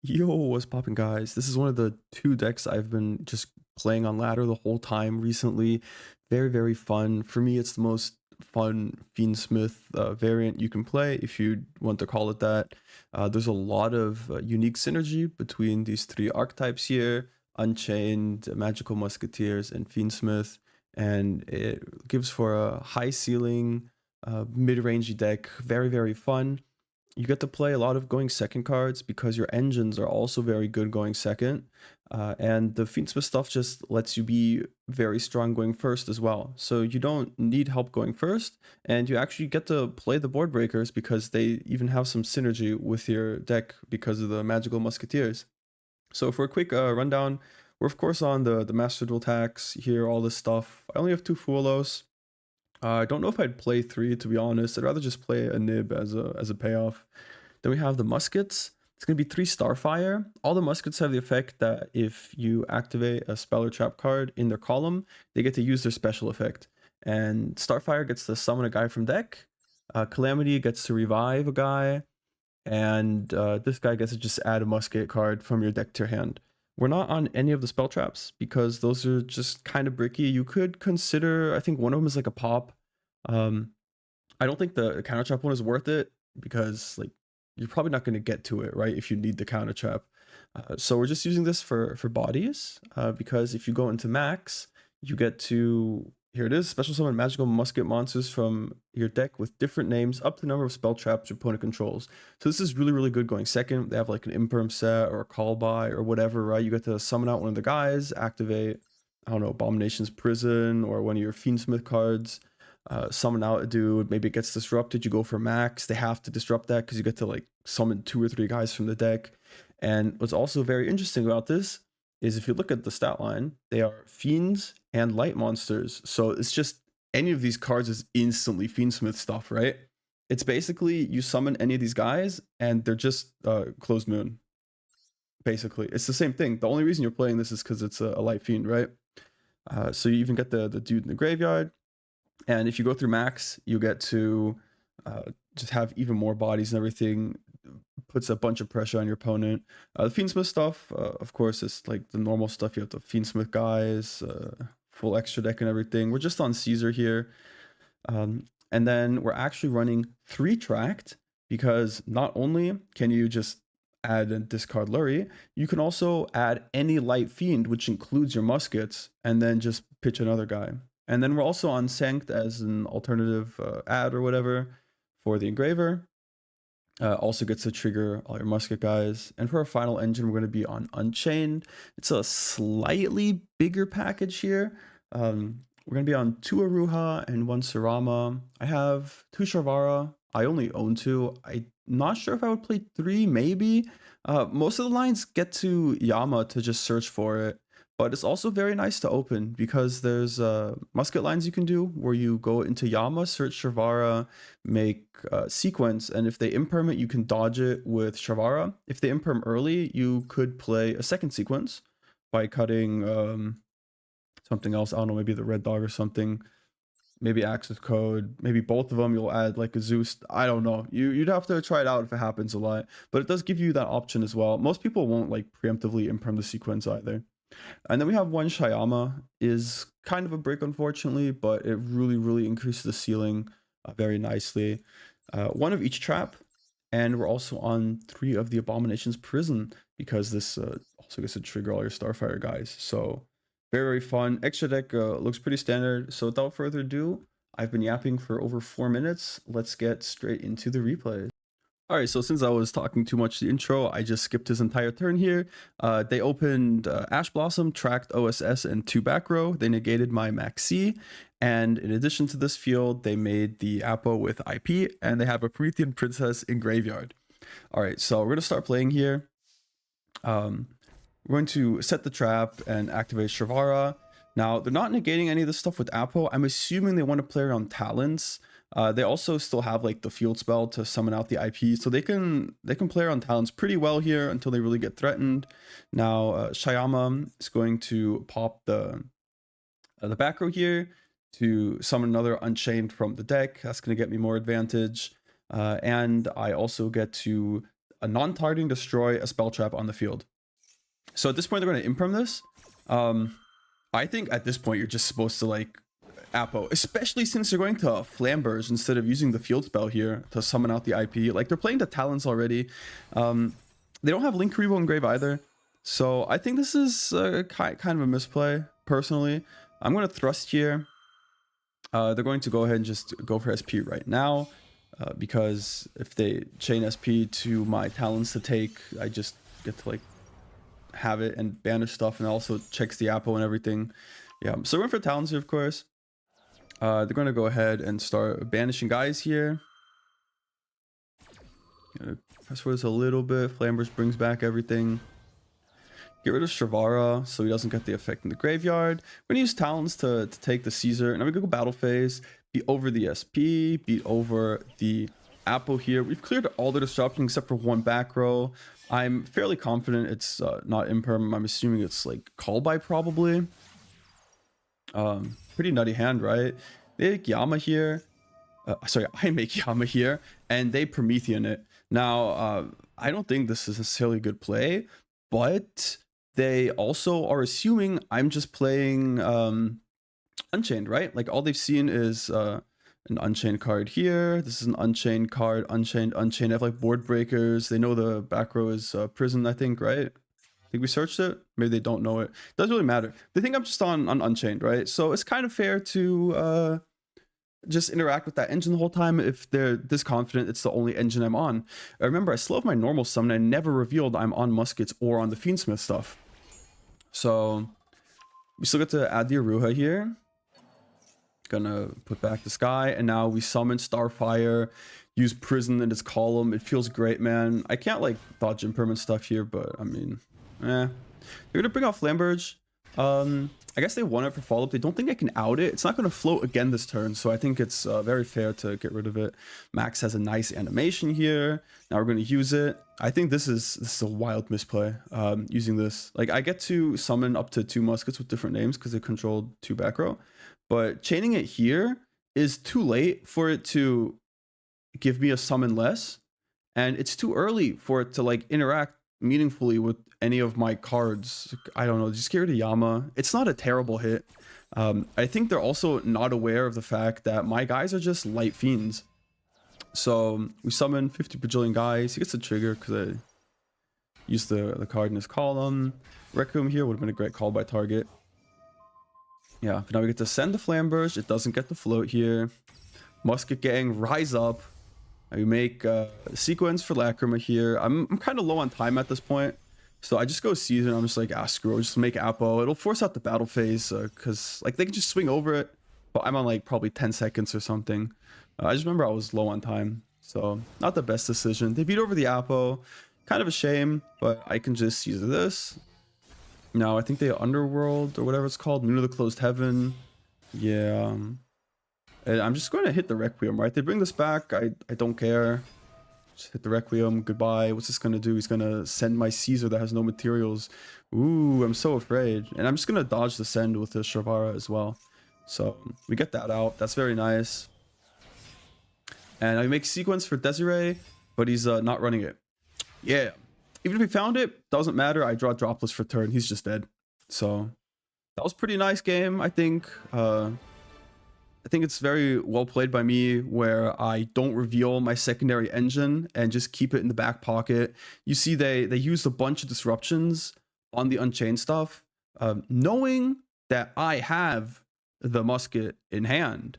Yo, what's poppin', guys? This is one of the two decks I've been just playing on ladder the whole time recently. Very, very fun. For me, it's the most fun Fiendsmith variant you can play, if you want to call it that. There's a lot of unique synergy between these three archetypes here, Unchained, Magical Musketeers, and Fiendsmith, and it gives for a high ceiling, mid-rangey deck. Very, very fun. You get to play a lot of going second cards because your engines are also very good going second. And the Fiendsmith stuff just lets you be very strong going first as well. So you don't need help going first, and you actually get to play the board breakers because they even have some synergy with your deck because of the Magical Musketeers. So for a quick rundown, we're of course on the Master Duel tax here, all this stuff. I only have 2 Fuelos. I don't know if I'd play 3, to be honest. I'd rather just play a nib as a payoff. Then we have the muskets. It's going to be 3 Starfire. All the muskets have the effect that if you activate a spell or trap card in their column, they get to use their special effect. And Starfire gets to summon a guy from deck. Calamity gets to revive a guy. And this guy gets to just add a musket card from your deck to your hand. We're not on any of the spell traps because those are just kind of bricky. You could consider, I think one of them is like a pop. I don't think the counter trap one is worth it because like you're probably not going to get to it, right? If you need the counter trap. So we're just using this for bodies because if you go into max, you get to, here it is, special summon magical musket monsters from your deck with different names up to the number of spell traps your opponent controls. So this is really, really good going second. They have like an imperm set or a call by or whatever, right? You get to summon out one of the guys, activate, I don't know, Abomination's Prison or one of your Fiendsmith cards, summon out a dude, maybe it gets disrupted, you go for max. They have to disrupt that because you get to like summon 2 or 3 guys from the deck. And what's also very interesting about this is if you look at the stat line, they are fiends and light monsters. So it's just any of these cards is instantly Fiendsmith stuff, right? It's basically you summon any of these guys and they're just closed moon. Basically, it's the same thing. The only reason you're playing this is because it's a light fiend, right? So you even get the dude in the graveyard. And if you go through max, you get to just have even more bodies and everything. Puts a bunch of pressure on your opponent. The Fiendsmith stuff, of course, is like the normal stuff. You have the Fiendsmith guys, full extra deck and everything. We're just on Caesar here. And then we're actually running 3 tracked because not only can you just add and discard Lurie, you can also add any light fiend, which includes your muskets, and then just pitch another guy. And then we're also on Sanct as an alternative ad or whatever for the engraver. Also gets to trigger all your musket guys. And for our final engine, we're going to be on Unchained. It's a slightly bigger package here. We're going to be on 2 Aruha and 1 Sarama. I have 2 Sharvara. I only own 2. I'm not sure if I would play 3, maybe. Most of the lines get to Yama to just search for it. But it's also very nice to open because there's musket lines you can do where you go into Yama, search Sharvara, make sequence, and if they imperm it, you can dodge it with Sharvara. If they imperm early, you could play a second sequence by cutting something else. I don't know, maybe the red dog or something. Maybe access code, maybe both of them. You'll add like a Zeus. I don't know. You'd have to try it out if it happens a lot, but it does give you that option as well. Most people won't like preemptively imperm the sequence either. And then we have 1 Shyama, is kind of a brick, unfortunately, but it really, really increases the ceiling very nicely. 1 of each trap, and we're also on 3 of the Abomination's Prison, because this also gets to trigger all your Starfire guys. So very, very fun. Extra deck looks pretty standard. So without further ado, I've been yapping for over 4 minutes. Let's get straight into the replay. All right, so since I was talking too much the intro, I just skipped his entire turn here. They opened Ash Blossom, tracked OSS, and 2 back row. They negated my Maxi, and in addition to this field, they made the Apo with IP, and they have a Promethean Princess in graveyard. All right, so we're going to start playing here. We're going to set the trap and activate Sharvara. Now, they're not negating any of this stuff with Apo. I'm assuming they want to play around Talons. They also still have like the field spell to summon out the IP, so they can play around Talons pretty well here until they really get threatened. Now Shyama is going to pop the back row here to summon another Unchained from the deck. That's going to get me more advantage, and I also get to a non-targeting destroy a spell trap on the field. So at this point, they're going to imperm this. I think at this point, you're just supposed to like Apo, especially since you're going to Flambers instead of using the field spell here to summon out the IP. Like, they're playing the Talons already. They don't have Link Karibo and Grave either. So I think this is kind of a misplay, personally. I'm going to thrust here. They're going to go ahead and just go for SP right now. Because if they chain SP to my Talons to take, I just get to like have it and banish stuff, and also checks the Apo and everything. Yeah, so we're going for Talons here, of course. They're going to go ahead and start banishing guys here. Gonna press for this a little bit. Flambers brings back everything. Get rid of Shavara so he doesn't get the effect in the graveyard. We're going to use Talons to take the Caesar. And then we're going to go battle phase. Beat over the SP. Beat over the Apo here. We've cleared all the disruption except for one back row. I'm fairly confident it's not imperm. I'm assuming it's like call by probably. Pretty nutty hand, right? They make Yama here. Sorry, I make Yama here. And they Promethean it. Now, I don't think this is necessarily a good play. But they also are assuming I'm just playing Unchained, right? Like, all they've seen is an Unchained card here. This is an Unchained card. Unchained. They have like board breakers. They know the back row is Prison, I think, right? I think we searched it. Maybe they don't know it. Doesn't really matter. They think I'm just on Unchained, right? So it's kind of fair to just interact with that engine the whole time if they're this confident it's the only engine I'm on. Remember, I still have my normal summon. I never revealed I'm on Muskets or on the Fiendsmith stuff. So we still get to add the Aruha here. Gonna put back the Sky, and now we summon Starfire, use Prison in its column. It feels great, man. I can't like dodge impermanent stuff here, but I mean, they're gonna bring out Flamberge. I guess they want it for follow-up. They don't think I can out it. It's not going to float again this turn, so I think it's very fair to get rid of it. Max has a nice animation here. Now we're going to use it. I think this is a wild misplay, using this. Like, I get to summon up to 2 muskets with different names because they controlled 2 back row, but chaining it here is too late for it to give me a summon less, and it's too early for it to like interact meaningfully with any of my cards. I don't know, just get rid of Yama. It's not a terrible hit. I think they're also not aware of the fact that my guys are just light fiends. So we summon 50 bajillion guys. He gets the trigger because I used the card in his column. Requiem here would have been a great call by target. Yeah, but now we get to send the Flamberge. It doesn't get the float here. Musket Gang, rise up. We make sequence for Lacrima here. I'm kind of low on time at this point, so I just go Season. I'm just like, screw it, just make Apo. It'll force out the battle phase because like they can just swing over it, but I'm on like probably 10 seconds or something. I just remember I was low on time, so not the best decision. They beat over the Apo, kind of a shame, but I can just use this. Now I think they Underworld or whatever it's called, Moon of the Closed Heaven. Yeah. And I'm just going to hit the Requiem, right? They bring this back. I don't care. Just hit the Requiem. Goodbye. What's this going to do? He's going to send my Caesar that has no materials. Ooh, I'm so afraid. And I'm just going to dodge the send with the Shavara as well. So we get that out. That's very nice. And I make sequence for Desiree, but he's not running it. Yeah. Even if he found it, doesn't matter. I draw dropless for turn. He's just dead. So that was a pretty nice game, I think. I think it's very well played by me where I don't reveal my secondary engine and just keep it in the back pocket. You see they used a bunch of disruptions on the Unchained stuff, knowing that I have the musket in hand.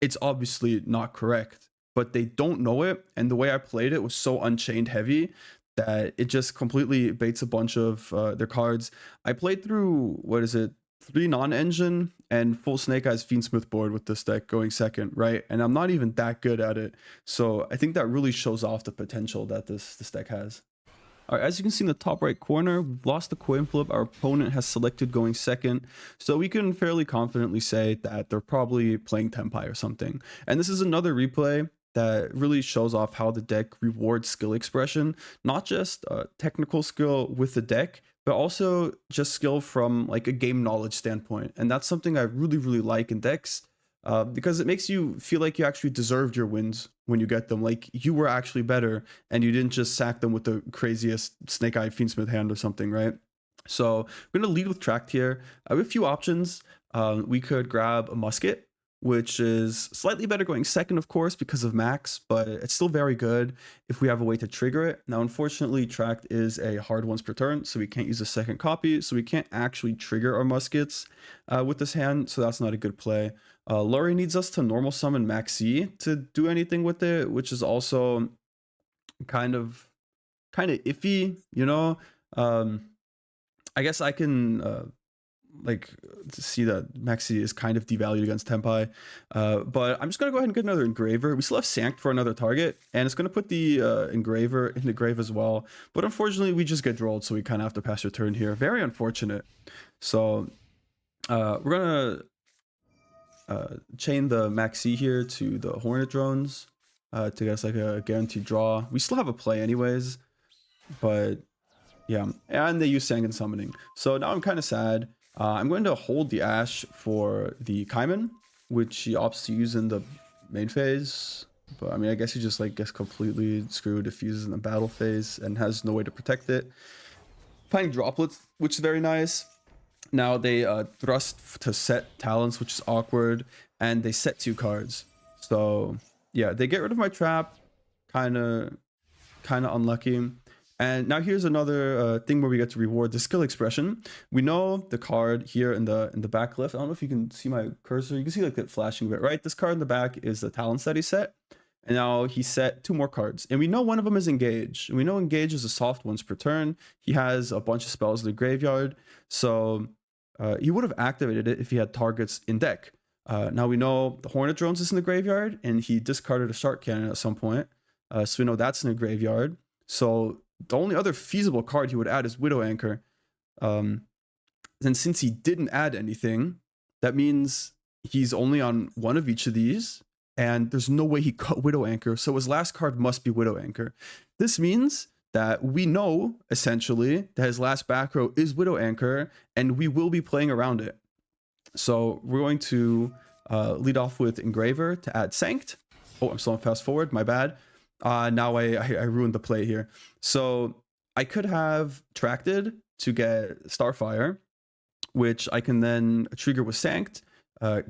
It's obviously not correct, but they don't know it, and the way I played it was so Unchained heavy that it just completely baits a bunch of their cards. I played through, what is it, 3 non-engine and full Snake-Eyes Fiendsmith board with this deck going second, right? And I'm not even that good at it. So I think that really shows off the potential that this deck has. All right, as you can see in the top right corner, we've lost the coin flip. Our opponent has selected going second. So we can fairly confidently say that they're probably playing Tenpai or something. And this is another replay that really shows off how the deck rewards skill expression, not just technical skill with the deck, but also just skill from like a game knowledge standpoint. And that's something I really, really like in decks. because it makes you feel like you actually deserved your wins when you get them. Like you were actually better and you didn't just sack them with the craziest Snake-Eyes Fiendsmith hand or something, right? So we're going to lead with tracked here. We have a few options. We could grab a musket, which is slightly better going second, of course, because of max, but it's still very good if we have a way to trigger it. Now, unfortunately, tracked is a hard once per turn, so we can't use a second copy, so we can't actually trigger our muskets with this hand, so that's not a good play. Lurie needs us to normal summon Maxi to do anything with it, which is also kind of iffy, you know? I guess I can like to see that Maxi is kind of devalued against Tenpai, but I'm just gonna go ahead and get another engraver. We still have Sanct for another target, and it's gonna put the engraver in the grave as well. But unfortunately, we just get drolled, so we kind of have to pass your turn here. Very unfortunate. So we're gonna chain the Maxi here to the Hornet drones to get us like a guaranteed draw. We still have a play anyways, but yeah, and they use Sanguine Summoning. So now I'm kind of sad. I'm going to hold the Ash for the Kaiman, which he opts to use in the main phase. But I mean, I guess he just like gets completely screwed if he uses in the battle phase and has no way to protect it. Finding droplets, which is very nice. Now they thrust to set talents, which is awkward, and they set 2 cards. So yeah, they get rid of my trap. Kind of unlucky. And now here's another thing where we get to reward the skill expression. We know the card here in the back left. I don't know if you can see my cursor. You can see like it flashing a bit, right? This card in the back is the talents that he set. And now he set 2 more cards. And we know one of them is Engage. And we know Engage is a soft once per turn. He has a bunch of spells in the graveyard. So he would have activated it if he had targets in deck. Now we know the Hornet Drones is in the graveyard. And he discarded a Shark Cannon at some point. So we know that's in the graveyard. So the only other feasible card he would add is Widow Anchor. And since he didn't add anything, that means he's only on one of each of these. And there's no way he cut Widow Anchor. So his last card must be Widow Anchor. This means that we know, essentially, that his last back row is Widow Anchor. And we will be playing around it. So we're going to lead off with Engraver to add Sanct. Oh, I'm still on fast forward. My bad. Now I ruined the play here. So I could have Tracted to get Starfire, which I can then trigger with Sanct,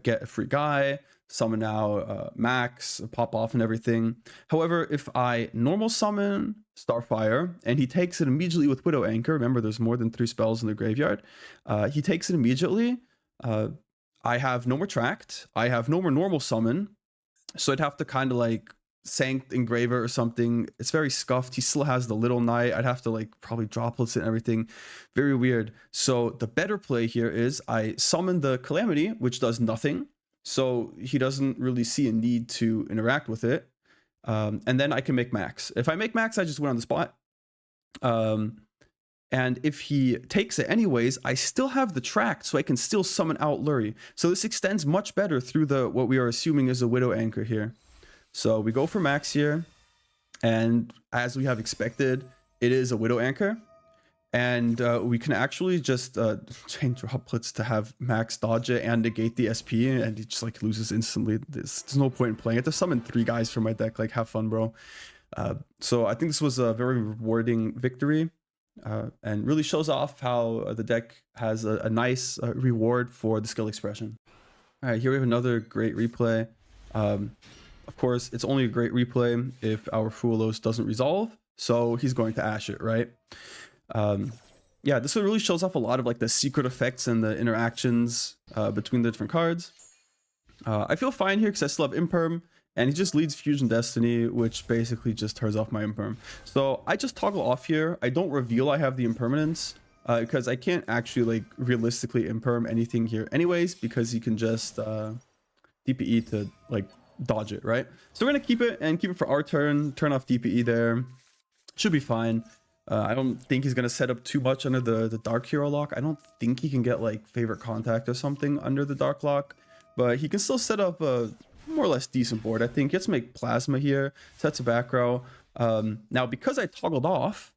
get a free guy, summon now Max, pop off and everything. However, if I normal summon Starfire and he takes it immediately with Widow Anchor, remember there's more than 3 spells in the graveyard, he takes it immediately. I have no more Tract, I have no more normal summon, so I'd have to kind of like Sanct Engraver or something. It's very scuffed. He still has the Little Knight. I'd have to like probably droplets it and everything. Very weird. So the better play here is I summon the Calamity, which does nothing. So he doesn't really see a need to interact with it. And then I can make Max. If I make Max, I just win on the spot. And if he takes it anyways, I still have the Tract, so I can still summon out Lurie. So this extends much better through the what we are assuming is a Widow Anchor here. So we go for Max here, and as we have expected, it is a Widow Anchor, and we can actually just chain droplets to have Max dodge it and negate the SP, and he just like loses instantly. There's no point in playing it. To summon 3 guys for my deck, like have fun, bro. So I think this was a very rewarding victory, and really shows off how the deck has a nice reward for the skill expression. All right, here we have another great replay. Of course, it's only a great replay if our Fuelos doesn't resolve, so he's going to Ash it, right? Yeah, this one really shows off a lot of like the secret effects and the interactions between the different cards. I feel fine here because I still have Imperm, and he just leads Fusion Destiny, which basically just turns off my Imperm. So I just toggle off here. I don't reveal I have the Impermanence because I can't actually like realistically Imperm anything here anyways, because you can just DPE to like dodge it, right? So we're gonna keep it for our turn off DPE there. Should be fine. I don't think he's gonna set up too much under the Dark Hero lock. I don't think he can get like Favorite Contact or something under the Dark lock, but he can still set up a more or less decent board. I think let's make Plasma here, sets a back row. Now because I toggled off,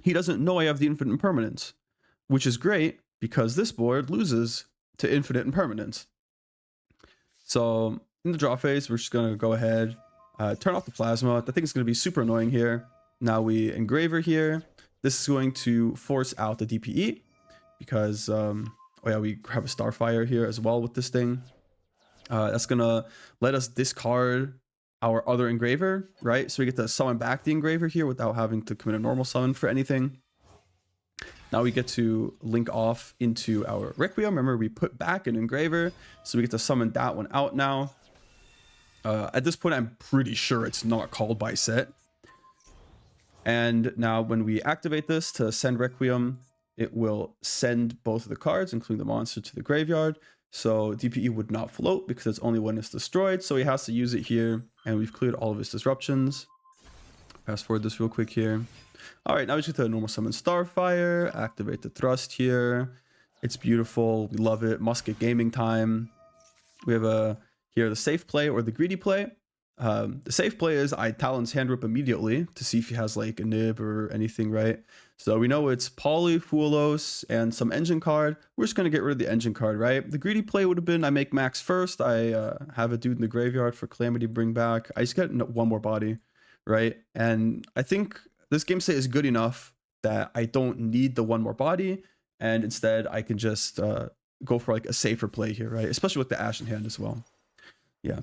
he doesn't know I have the Infinite Impermanence, which is great because this board loses to Infinite Impermanence. So in the draw phase, we're just going to go ahead, turn off the plasma. I think it's going to be super annoying here. Now we engraver here. This is going to force out the DPE because, oh yeah, we grab a Starfire here as well with this thing. That's going to let us discard our other engraver, right? So we get to summon back the engraver here without having to commit a normal summon for anything. Now we get to link off into our Requiem. Remember, we put back an engraver, so we get to summon that one out now. At this point, I'm pretty sure it's not called by set. And now when we activate this to send Requiem, it will send both of the cards, including the monster, to the graveyard. So DPE would not float because it's only when it's destroyed. So he has to use it here, and we've cleared all of his disruptions. Fast forward this real quick here. All right, now we just get to normal summon Starfire, activate the thrust here. It's beautiful. We love it. Musket gaming time. We have here the safe play or the greedy play. The safe play is I Talon's Hand Rip immediately to see if he has like a nib or anything, right? So we know it's Poly, Fuelos, and some engine card. We're just going to get rid of the engine card, right? The greedy play would have been I make Max first. I have a dude in the graveyard for Calamity bring back. I just get one more body, right? And I think this game state is good enough that I don't need the one more body. And instead I can just go for like a safer play here, right? Especially with the Ash in hand as well. Yeah.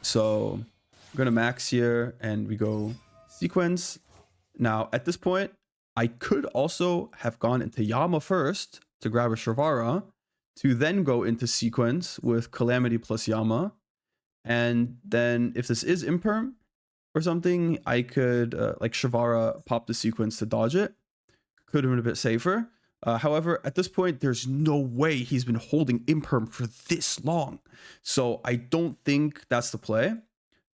So I'm going to max here and we go sequence. Now at this point, I could also have gone into Yama first to grab a Shavara to then go into sequence with Calamity plus Yama. And then if this is imperm or something, I could like Shavara pop the sequence to dodge it. Could have been a bit safer. However, at this point, there's no way he's been holding imperm for this long. So I don't think that's the play.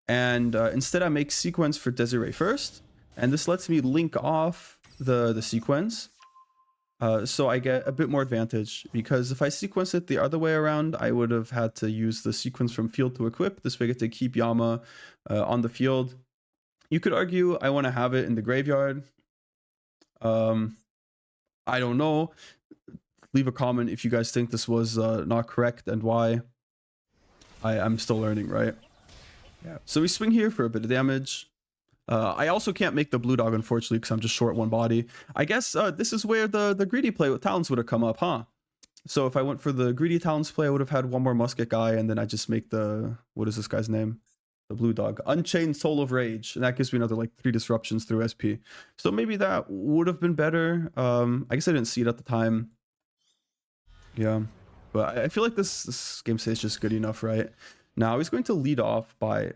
And instead, I make sequence for Desiree first. And this lets me link off the sequence. So I get a bit more advantage. Because if I sequence it the other way around, I would have had to use the sequence from field to equip. This way I get to keep Yama on the field. You could argue I want to have it in the graveyard. I don't know. Leave a comment if you guys think this was not correct and why. I'm still learning, right? Yeah. So we swing here for a bit of damage. I also can't make the blue dog, unfortunately, because I'm just short one body. I guess this is where the greedy play with Talons would have come up, huh? So if I went for the greedy Talons play, I would have had one more musket guy, and then I just make the... What is this guy's name? The blue dog. Unchained Soul of Rage. And that gives me another like 3 disruptions through SP. So maybe that would have been better. I guess I didn't see it at the time. Yeah. But I feel like this game state is just good enough, right? Now he's going to lead off by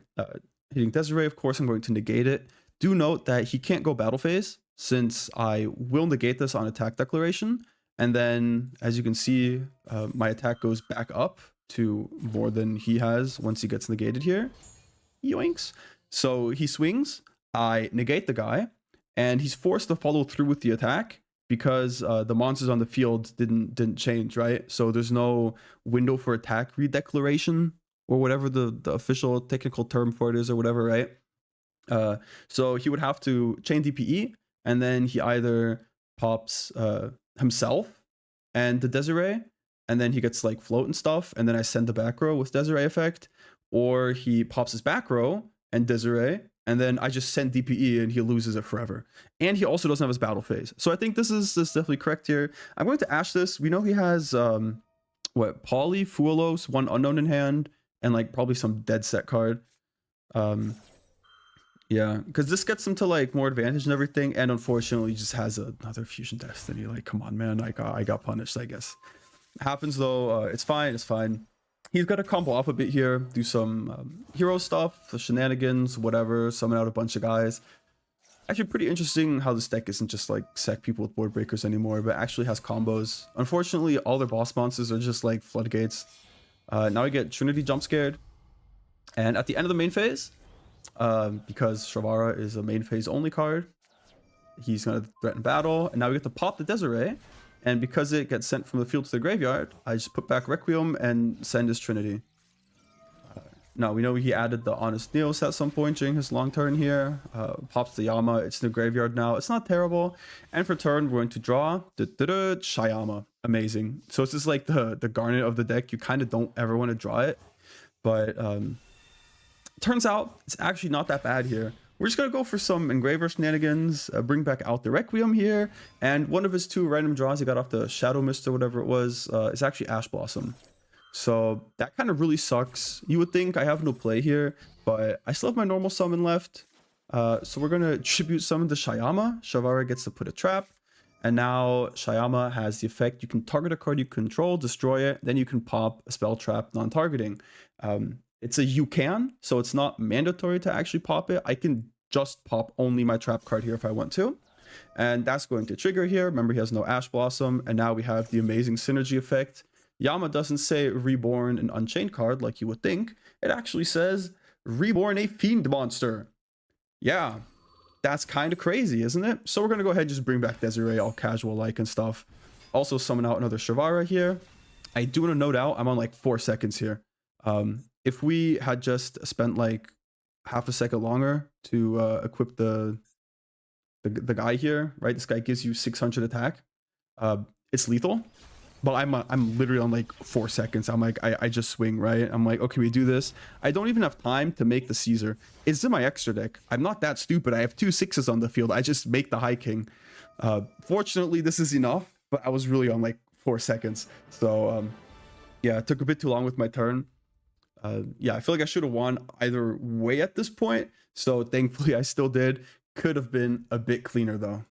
hitting Desiree. Of course, I'm going to negate it. Do note that he can't go battle phase since I will negate this on attack declaration. And then, as you can see, my attack goes back up to more than he has once he gets negated here. Yoinks. So he swings, I negate the guy, and he's forced to follow through with the attack because the monsters on the field didn't change, right? So there's no window for attack redeclaration or whatever the official technical term for it is or whatever, right? So he would have to chain DPE, and then he either pops himself and the Desiree, and then he gets like float and stuff, and then I send the back row with Desiree effect, or he pops his back row and Desiree, and then I just send DPE and he loses it forever. And he also doesn't have his battle phase. So I think this is definitely correct here. I'm going to Ash this. We know he has, what, Poly, Fuelos, one unknown in hand, and like probably some dead set card. Yeah, because this gets him to like more advantage and everything, and unfortunately just has another Fusion Destiny. Like, come on, man, I got punished, I guess. Happens though, it's fine, it's fine. He's got to combo off a bit here, do some hero stuff, shenanigans, whatever, summon out a bunch of guys. Actually, pretty interesting how this deck isn't just like sack people with board breakers anymore, but actually has combos. Unfortunately, all their boss monsters are just like floodgates. Now we get Trinity jump scared, and at the end of the main phase, because Shavara is a main phase only card, he's going to threaten battle, and now we get to pop the Desiree. And because it gets sent from the field to the graveyard, I just put back Requiem and send his Trinity. Now, we know he added the Honest Neos at some point during his long turn here. Pops the Yama. It's in the graveyard now. It's not terrible. And for turn, we're going to draw Shayama. Amazing. So it's just like the garnet of the deck. You kind of don't ever want to draw it. But turns out it's actually not that bad here. We're just gonna go for some engraver shenanigans, bring back out the Requiem here, and one of his 2 random draws he got off the Shadow Mist or whatever it was is actually Ash Blossom. So that kind of really sucks. You would think I have no play here, but I still have my normal summon left. So we're gonna tribute summon the Shayama. Shavara gets to put a trap, and now Shayama has the effect: you can target a card you control, destroy it, then you can pop a spell trap non-targeting. It's a you can, so it's not mandatory to actually pop it. I can just pop only my trap card here if I want to. And that's going to trigger here. Remember, he has no Ash Blossom, and now we have the amazing synergy effect. Yama doesn't say Reborn an Unchained card like you would think. It actually says Reborn a Fiend monster. Yeah, that's kind of crazy, isn't it? So we're going to go ahead and just bring back Desiree all casual like and stuff. Also summon out another Shavara here. I do want to note out, I'm on like 4 seconds here. If we had just spent like half a second longer to equip the guy here, right? This guy gives you 600 attack. It's lethal, but I'm literally on like 4 seconds. I'm like, I just swing, right? I'm like, okay, we do this. I don't even have time to make the Caesar. It's in my extra deck. I'm not that stupid. I have 2 6s on the field. I just make the High King. Fortunately, this is enough, but I was really on like 4 seconds. So yeah, it took a bit too long with my turn. Yeah, I feel like I should have won either way at this point. So thankfully I still did. Could have been a bit cleaner though.